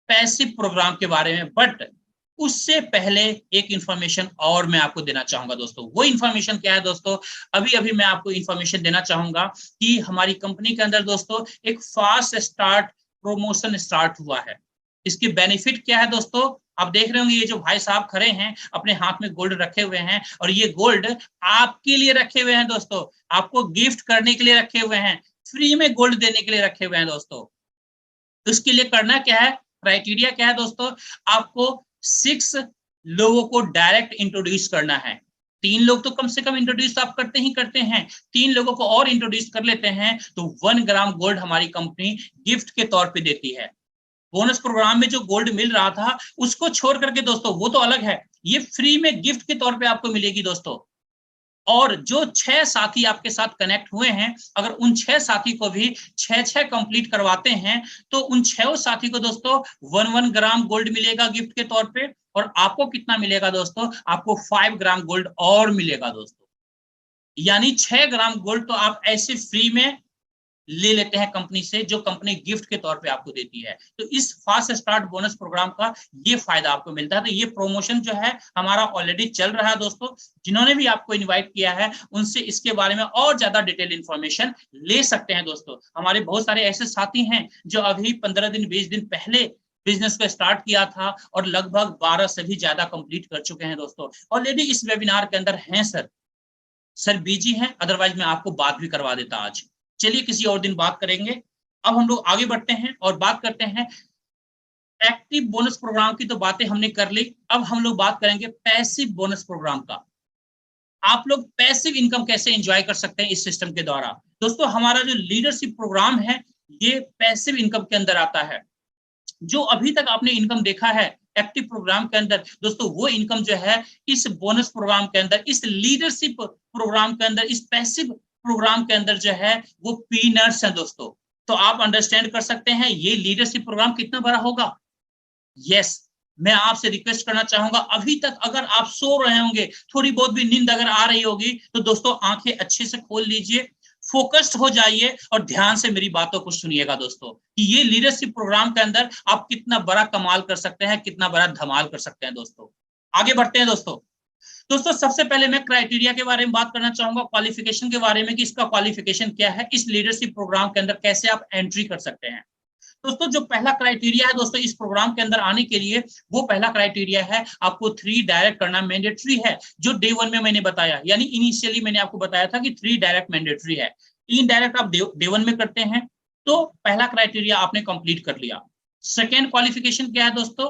पैसिव प्रोग्राम के बारे में, बट उससे पहले एक इंफॉर्मेशन और मैं आपको देना चाहूंगा दोस्तों। वो इंफॉर्मेशन क्या है दोस्तों, अभी अभी मैं आपको इंफॉर्मेशन देना चाहूंगा कि हमारी कंपनी के अंदर दोस्तों एक फास्ट स्टार्ट प्रमोशन स्टार्ट हुआ है। इसके बेनिफिट क्या है दोस्तों, आप देख रहे होंगे ये जो भाई साहब खड़े हैं अपने हाथ में गोल्ड रखे हुए हैं, और ये गोल्ड आपके लिए रखे हुए हैं दोस्तों, आपको गिफ्ट करने के लिए रखे हुए हैं, फ्री में गोल्ड देने के लिए रखे हुए हैं दोस्तों। तो इसके लिए करना क्या है, क्राइटेरिया क्या है दोस्तों, आपको 6 लोगों को डायरेक्ट इंट्रोड्यूस करना है। 3 लोग तो कम से कम इंट्रोड्यूस आप करते ही करते हैं, 3 लोगों को और इंट्रोड्यूस कर लेते हैं तो 1 ग्राम गोल्ड हमारी कंपनी गिफ्ट के तौर पे देती है। बोनस प्रोग्राम में जो गोल्ड मिल रहा था उसको छोड़ करके दोस्तों वो तो अलग है, ये फ्री में गिफ्ट के तौर पे आपको मिलेगी दोस्तों। और जो 6 साथी आपके साथ कनेक्ट हुए हैं, अगर उन 6 साथी को भी 6 कंप्लीट करवाते हैं तो उन 6 साथी को दोस्तों 1 ग्राम गोल्ड मिलेगा गिफ्ट के तौर पे। और आपको कितना मिलेगा दोस्तों, आपको 5 ग्राम गोल्ड और मिलेगा दोस्तों। यानी 6 ग्राम गोल्ड तो आप ऐसे फ्री में ले लेते हैं कंपनी से, जो कंपनी गिफ्ट के तौर पे आपको देती है। तो इस फास्ट स्टार्ट बोनस प्रोग्राम का ये फायदा आपको मिलता है। तो ये प्रमोशन जो है हमारा ऑलरेडी चल रहा है दोस्तों। जिन्होंने भी आपको इनवाइट किया है उनसे इसके बारे में और ज्यादा डिटेल इंफॉर्मेशन ले सकते हैं दोस्तों। हमारे बहुत सारे ऐसे साथी हैं जो अभी 15 दिन 20 दिन पहले बिजनेस को स्टार्ट किया था और लगभग 12 से भी ज्यादा कंप्लीट कर चुके हैं दोस्तों। ऑलरेडी इस वेबिनार के अंदर हैं सर बिजी हैं, अदरवाइज मैं आपको बात भी करवा देता आज। चलिए किसी और दिन बात करेंगे। अब हम लोग आगे बढ़ते हैं और बात करते हैं एक्टिव बोनस प्रोग्राम की। तो बातें हमने कर ली, अब हम लोग बात करेंगे पैसिव बोनस प्रोग्राम का। आप लोग पैसिव इनकम कैसे एंजॉय कर सकते हैं इस सिस्टम के द्वारा। दोस्तों हमारा जो लीडरशिप प्रोग्राम है ये पैसिव इनकम के अंदर आता है। जो अभी तक आपने इनकम देखा है एक्टिव प्रोग्राम के अंदर दोस्तों, वो इनकम जो है इस बोनस प्रोग्राम के अंदर, इस लीडरशिप प्रोग्राम के अंदर, इस पैसिव प्रोग्राम के अंदर जो है वो पीनट्स है दोस्तों। तो आप अंडरस्टैंड कर सकते हैं ये लीडरशिप प्रोग्राम कितना बड़ा होगा। यस, मैं आपसे रिक्वेस्ट करना चाहूंगा, अभी तक अगर आप सो रहे होंगे, थोड़ी बहुत भी नींद अगर आ रही होगी तो दोस्तों आंखें अच्छे से खोल लीजिए, फोकस्ड हो जाइए और ध्यान से मेरी बातों को सुनिएगा दोस्तों कि ये लीडरशिप प्रोग्राम के अंदर आप कितना बड़ा कमाल कर सकते हैं, कितना बड़ा धमाल कर सकते हैं दोस्तों। आगे बढ़ते हैं दोस्तों। दोस्तों सबसे पहले मैं क्राइटेरिया के बारे में बात करना चाहूंगा, क्वालिफिकेशन के बारे में कि इसका क्वालिफिकेशन क्या है, इस लीडरशिप प्रोग्राम के अंदर कैसे आप एंट्री कर सकते हैं। दोस्तों जो पहला क्राइटेरिया है दोस्तों इस प्रोग्राम के अंदर आने के लिए, वो पहला क्राइटेरिया है आपको 3 डायरेक्ट करना मैंडेटरी है। जो डे 1 में मैंने बताया, यानी इनिशियली मैंने आपको बताया था कि 3 डायरेक्ट मैंडेटरी है, 3 डायरेक्ट आप डे 1 में करते हैं तो पहला क्राइटेरिया आपने कंप्लीट कर लिया। सेकेंड क्वालिफिकेशन क्या है दोस्तों,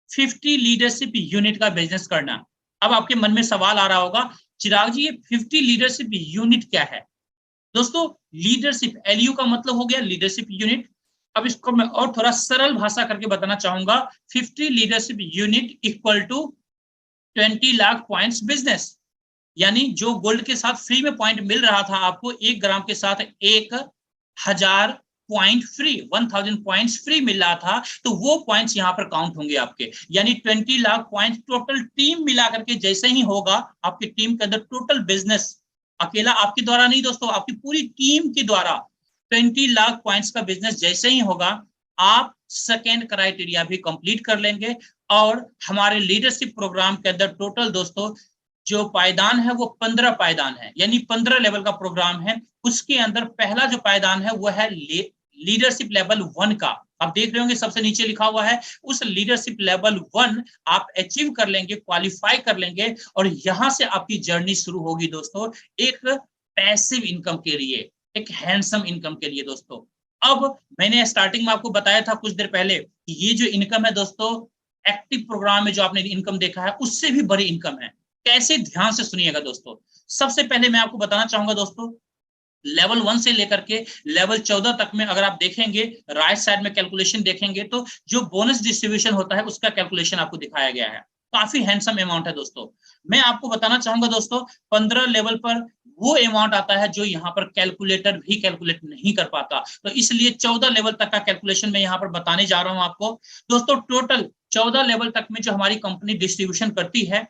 50 लीडरशिप यूनिट का बिजनेस करना। अब आपके मन में सवाल आ रहा होगा, चिराग जी ये 50 लीडरशिप यूनिट क्या है। दोस्तों लीडरशिप, एलयू का मतलब हो गया लीडरशिप यूनिट। अब इसको मैं और थोड़ा सरल भाषा करके बताना चाहूंगा, 50 leadership unit equal to 20 lakh points business. यानी जो गोल्ड के साथ फ्री में पॉइंट मिल रहा था आपको, 1 ग्राम के साथ 1000 पॉइंट फ्री, 1000 पॉइंट्स फ्री मिल रहा था, तो वो पॉइंट्स यहाँ पर काउंट होंगे आपके। यानी 20 लाख पॉइंट टोटल टीम मिला करके जैसे ही होगा आपकी टीम के अंदर टोटल बिजनेस, अकेला आपके द्वारा नहीं दोस्तों, आपकी पूरी टीम के द्वारा 20 लाख पॉइंट्स का बिजनेस जैसे ही होगा, आप सेकेंड क्राइटेरिया भी कंप्लीट कर लेंगे। और हमारे लीडरशिप प्रोग्राम के अंदर टोटल दोस्तों जो पायदान है वो 15 पायदान है, यानी 15 लेवल का प्रोग्राम है। उसके अंदर पहला जो पायदान है वो है लीडरशिप लेवल 1 का। आप देख रहे होंगे सबसे नीचे लिखा हुआ है, उस लीडरशिप लेवल 1 आप अचीव कर लेंगे, क्वालिफाई कर लेंगे, और यहां से आपकी जर्नी शुरू होगी दोस्तों एक पैसिव इनकम के लिए, एक हैंडसम इनकम के लिए दोस्तों। अब मैंने स्टार्टिंग में आपको बताया था कुछ देर पहले कि ये जो इनकम है दोस्तों, एक्टिव प्रोग्राम में जो आपने इनकम देखा है उससे भी बड़ी इनकम है। कैसे, ध्यान से सुनिएगा दोस्तों। सबसे पहले मैं आपको बताना चाहूंगा दोस्तों, लेवल 1 से लेकर के लेवल 14 तक में अगर आप देखेंगे, राइट साइड में कैलकुलेशन देखेंगे तो जो बोनस डिस्ट्रीब्यूशन होता है उसका कैलकुलेशन आपको दिखाया गया है। काफी हैंडसम अमाउंट है दोस्तों। मैं आपको बताना चाहूंगा दोस्तों, 15 लेवल पर वो अमाउंट आता है जो यहाँ पर कैलकुलेटर भी कैलकुलेट नहीं कर पाता, तो इसलिए 14 लेवल तक का कैलकुलेशन मैं यहाँ पर बताने जा रहा हूँ आपको दोस्तों। टोटल 14 लेवल तक में जो हमारी कंपनी डिस्ट्रीब्यूशन करती है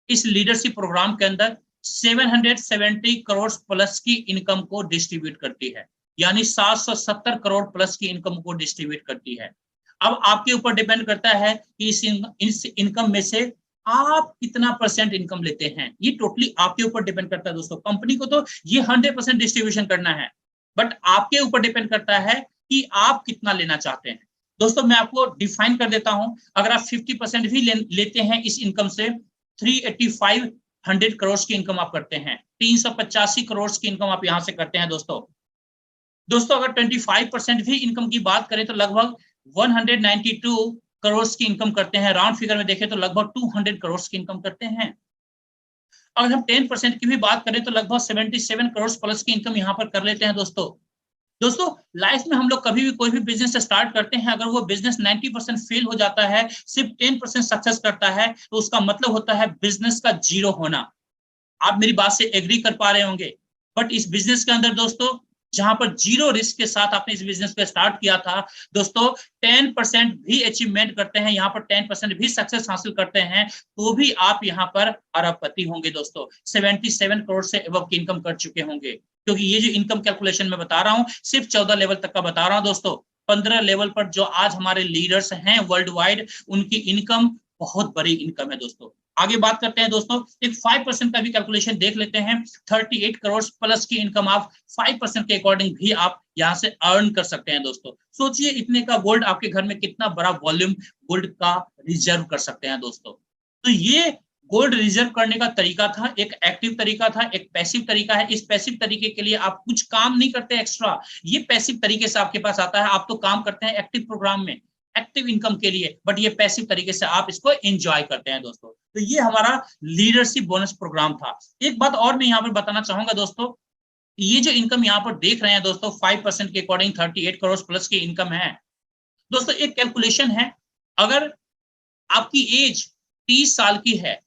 इस लीडरशिप प्रोग्राम के अंदर 770 करोड़ प्लस की इनकम को डिस्ट्रीब्यूट करती है, यानी 770 करोड़ प्लस की इनकम को डिस्ट्रीब्यूट करती है। अब आपके ऊपर डिपेंड करता है कि इस इनकम में से आप कितना परसेंट इनकम लेते हैं, ये टोटली आपके ऊपर डिपेंड करता है दोस्तों। कंपनी को तो ये 100% डिस्ट्रीब्यूशन करना है, बट आपके ऊपर डिपेंड करता है कि आप कितना लेना चाहते हैं दोस्तों। मैं आपको डिफाइन कर देता हूं, अगर आप 50% भी लेते हैं इस इनकम से, 385 करोड़ की इनकम आप करते हैं, 385 करोड़ की इनकम आप यहां से करते हैं दोस्तों। अगर 25% भी इनकम की बात करें तो लगभग 192 करोड़ की इनकम करते हैं। राउंड फिगर में देखें तो लगभग 200 करोड़ की इनकम करते हैं। अगर हम 10% की भी बात करें तो लगभग 77 करोड़ प्लस की इनकम यहाँ पर कर लेते हैं दोस्तों। लाइफ में हम लोग कभी भी कोई भी बिजनेस स्टार्ट करते हैं, अगर वो बिजनेस 90% फेल हो जाता है, सिर्फ 10% सक्सेस करता है, तो उसका मतलब होता है बिजनेस का जीरो होना। आप मेरी बात से एग्री कर पा रहे होंगे। बट इस बिजनेस के अंदर दोस्तों, जहां पर जीरो रिस्क के साथ आपने इस बिजनेस को स्टार्ट किया था दोस्तों, 10% भी अचीवमेंट करते हैं, यहाँ पर 10% भी सक्सेस हासिल करते हैं, तो भी आप यहाँ पर अरबपति होंगे दोस्तों। 77 करोड़ से एबव की इनकम कर चुके होंगे, क्योंकि ये जो इनकम कैलकुलेशन मैं बता रहा हूँ सिर्फ 14 लेवल तक का बता रहा हूँ दोस्तों। 15 लेवल पर जो आज हमारे लीडर्स हैं वर्ल्ड वाइड, उनकी इनकम बहुत बड़ी इनकम है दोस्तों। आगे बात करते हैं दोस्तों, एक 5% का भी कैलकुलेशन देख लेते हैं। 38 करोड़ प्लस की इनकम आप 5% के अकॉर्डिंग भी आप यहां से अर्न कर सकते हैं दोस्तों। सोचिए इतने का गोल्ड आपके घर में कितना बड़ा वॉल्यूम गोल्ड का रिजर्व कर सकते हैं दोस्तों। तो ये गोल्ड रिजर्व करने का तरीका था, एक एक्टिव तरीका था, एक पैसिव तरीका है। इस पैसिव तरीके के लिए आप कुछ काम नहीं करते एक्स्ट्रा, ये पैसिव तरीके से आपके पास आता है। आप तो काम करते हैं एक्टिव प्रोग्राम में, एक्टिव इनकम के लिए, बट ये पैसिव तरीके से आप इसको एंजॉय करते हैं दोस्तों। तो ये हमारा लीडरशिप बोनस प्रोग्राम था। एक बात और मैं यहाँ पर बताना चाहूंगा दोस्तों, ये जो इनकम यहाँ पर देख रहे हैं दोस्तों, 5% के अकॉर्डिंग 38 करोड़ प्लस की इनकम है दोस्तों। एक कैलकुलेशन है, अगर आपकी एज 30 साल की है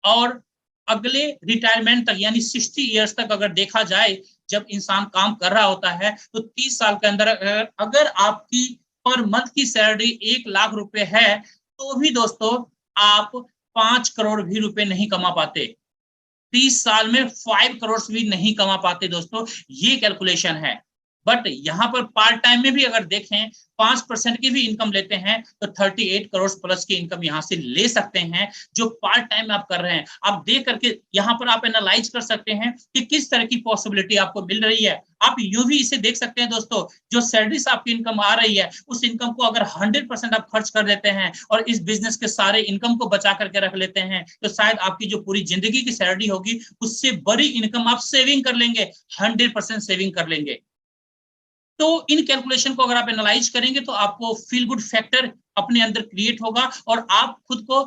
और अगले रिटायरमेंट तक यानी 60 ईयर्स तक अगर देखा जाए, जब इंसान काम कर रहा होता है, तो 30 साल के अंदर अगर आपकी पर मंथ की सैलरी 1 लाख रुपए है, तो भी दोस्तों आप 5 करोड़ भी रुपए नहीं कमा पाते। 30 साल में 5 करोड़ भी नहीं कमा पाते दोस्तों, ये कैलकुलेशन है। बट यहाँ पर पार्ट टाइम में भी अगर देखें 5% की भी इनकम लेते हैं तो 38 करोड़ प्लस की इनकम यहाँ से ले सकते हैं, जो पार्ट टाइम आप कर रहे हैं। आप देख करके यहाँ पर आप एनालाइज कर सकते हैं कि किस तरह की पॉसिबिलिटी आपको मिल रही है। आप यूं भी इसे देख सकते हैं दोस्तों, जो सैलरी से आपकी इनकम आ रही है, उस इनकम को अगर 100% आप खर्च कर देते हैं और इस बिजनेस के सारे इनकम को बचा करके रख लेते हैं, तो शायद आपकी जो पूरी जिंदगी की सैलरी होगी उससे बड़ी इनकम आप सेविंग कर लेंगे, 100% सेविंग कर लेंगे। तो इन कैलकुलेशन को अगर आप एनालाइज करेंगे तो आपको फील गुड फैक्टर अपने अंदर क्रिएट होगा और आप खुद को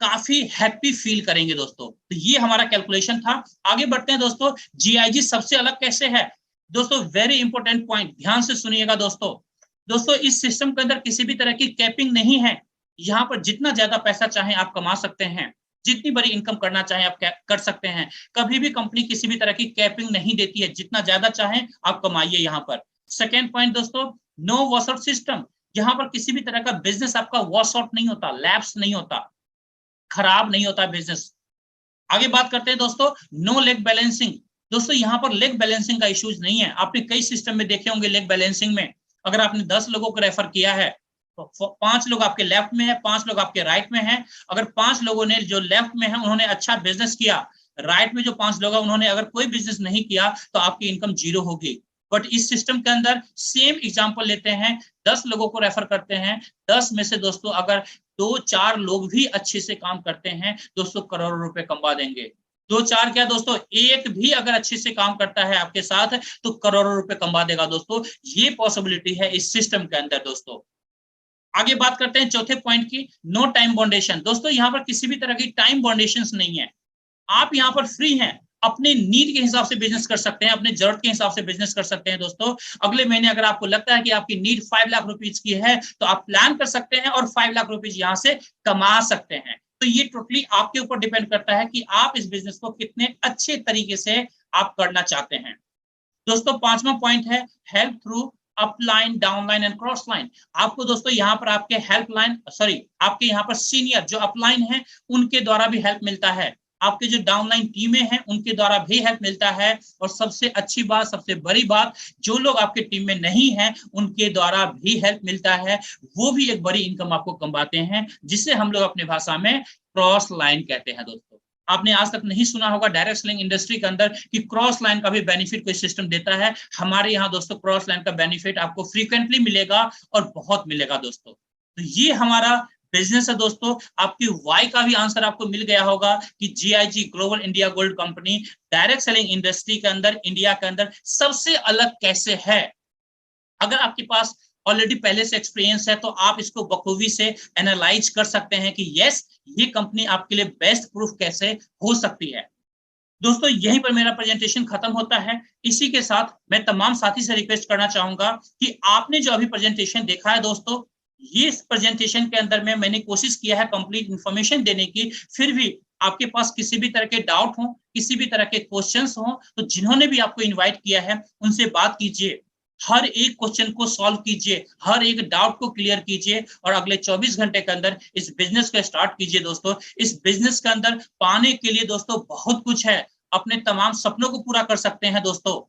काफी हैप्पी फील करेंगे दोस्तों। तो ये हमारा कैलकुलेशन था। आगे बढ़ते हैं दोस्तों, जीआईजी सबसे अलग कैसे है दोस्तों, वेरी इंपॉर्टेंट पॉइंट, ध्यान से सुनिएगा दोस्तों। इस सिस्टम के अंदर किसी भी तरह की कैपिंग नहीं है। यहाँ पर जितना ज्यादा पैसा चाहे आप कमा सकते हैं, जितनी बड़ी इनकम करना चाहे आप कर सकते हैं। कभी भी कंपनी किसी भी तरह की कैपिंग नहीं देती है, जितना ज्यादा चाहे आप कमाइए यहाँ पर। सेकेंड पॉइंट दोस्तों, नो वॉश आउट सिस्टम। यहाँ पर किसी भी तरह का बिजनेस आपका वॉश आउट नहीं होता, लैप्स नहीं होता, खराब नहीं होता बिजनेस। आगे बात करते हैं दोस्तों, नो लेग बैलेंसिंग। दोस्तों यहाँ पर लेग बैलेंसिंग का इश्यूज नहीं है। आपने कई सिस्टम में देखे होंगे लेग बैलेंसिंग में, अगर आपने 10 लोगों को रेफर किया है 5 लोग आपके लेफ्ट में है, 5 लोग आपके राइट में है। अगर 5 लोगों ने जो लेफ्ट में है उन्होंने अच्छा बिजनेस किया, राइट में जो 5 लोग हैं उन्होंने अगर कोई बिजनेस नहीं किया, तो आपकी इनकम जीरो होगी। बट इस सिस्टम के अंदर सेम एग्जांपल लेते हैं, 10 लोगों को रेफर करते हैं, 10 में से दोस्तों अगर 2-4 लोग भी अच्छे से काम करते हैं दोस्तों, करोड़ों रुपए कमा देंगे। 2-4 क्या दोस्तों, एक भी अगर अच्छे से काम करता है आपके साथ तो करोड़ों रुपए कमा देगा दोस्तों। ये पॉसिबिलिटी है इस सिस्टम के अंदर दोस्तों। आगे बात करते हैं चौथे पॉइंट की, नो टाइम बाउंडेशन। दोस्तों यहाँ पर किसी भी तरह की टाइम बाउंडेशन नहीं है। आप यहाँ पर फ्री हैं, अपने नीड के हिसाब से बिजनेस कर सकते हैं, अपने जरूरत के हिसाब से बिजनेस कर सकते हैं दोस्तों। अगले महीने अगर आपको लगता है कि आपकी नीड 5 लाख रुपीज की है, तो आप प्लान कर सकते हैं और 5 लाख रुपीज यहाँ से कमा सकते हैं। तो ये टोटली आपके ऊपर डिपेंड करता है कि आप इस बिजनेस को कितने अच्छे तरीके से आप करना चाहते हैं। दोस्तों 5वां पॉइंट है help through upline, downline and cross line. आपको दोस्तों यहाँ पर आपके हेल्पलाइन, सॉरी आपके यहाँ पर सीनियर जो अपलाइन है उनके द्वारा भी हेल्प मिलता है, आपके जो डाउनलाइन टीमें हैं उनके द्वारा भी हेल्प मिलता है, और सबसे अच्छी बात, सबसे बड़ी बात, जो लोग आपके टीम में नहीं हैं उनके द्वारा भी हेल्प मिलता है। वो भी एक बड़ी इनकम आपको कमाते हैं, जिसे हम लोग अपने भाषा में क्रॉस लाइन कहते हैं दोस्तों। आपने आज तक नहीं सुना होगा डायरेक्ट सेलिंग इंडस्ट्री के अंदर कि क्रॉस लाइन का भी बेनिफिट कोई सिस्टम देता है। हमारे यहाँ दोस्तों क्रॉस लाइन का बेनिफिट आपको फ्रीक्वेंटली मिलेगा और बहुत मिलेगा दोस्तों। तो ये हमारा बिजनेस है दोस्तों। आपकी वाई का भी आंसर आपको मिल गया होगा कि GIG global India gold company direct selling industry के अंदर इंडिया के अंदर सबसे अलग कैसे है। अगर आपके पास ऑलरेडी पहले से एक्सपीरियंस है तो आप इसको बखूबी से एनालाइज कर सकते हैं कि यस, ये कंपनी आपके लिए बेस्ट प्रूफ कैसे हो सकती है। दोस्तों यहीं पर मेरा प्रेजेंटेशन खत्म होता है। इसी के साथ मैं तमाम साथी से रिक्वेस्ट करना चाहूंगा कि आपने जो अभी प्रेजेंटेशन देखा है दोस्तों, ये इस प्रेजेंटेशन के अंदर में मैंने कोशिश किया है कंप्लीट इंफॉर्मेशन देने की। फिर भी आपके पास किसी भी तरह के डाउट हो, किसी भी तरह के क्वेश्चंस हो, तो जिन्होंने भी आपको इनवाइट किया है उनसे बात कीजिए, हर एक क्वेश्चन को सॉल्व कीजिए, हर एक डाउट को क्लियर कीजिए, और अगले 24 घंटे के अंदर इस बिजनेस को स्टार्ट कीजिए दोस्तों। इस बिजनेस के अंदर पाने के लिए दोस्तों बहुत कुछ है, अपने तमाम सपनों को पूरा कर सकते हैं दोस्तों।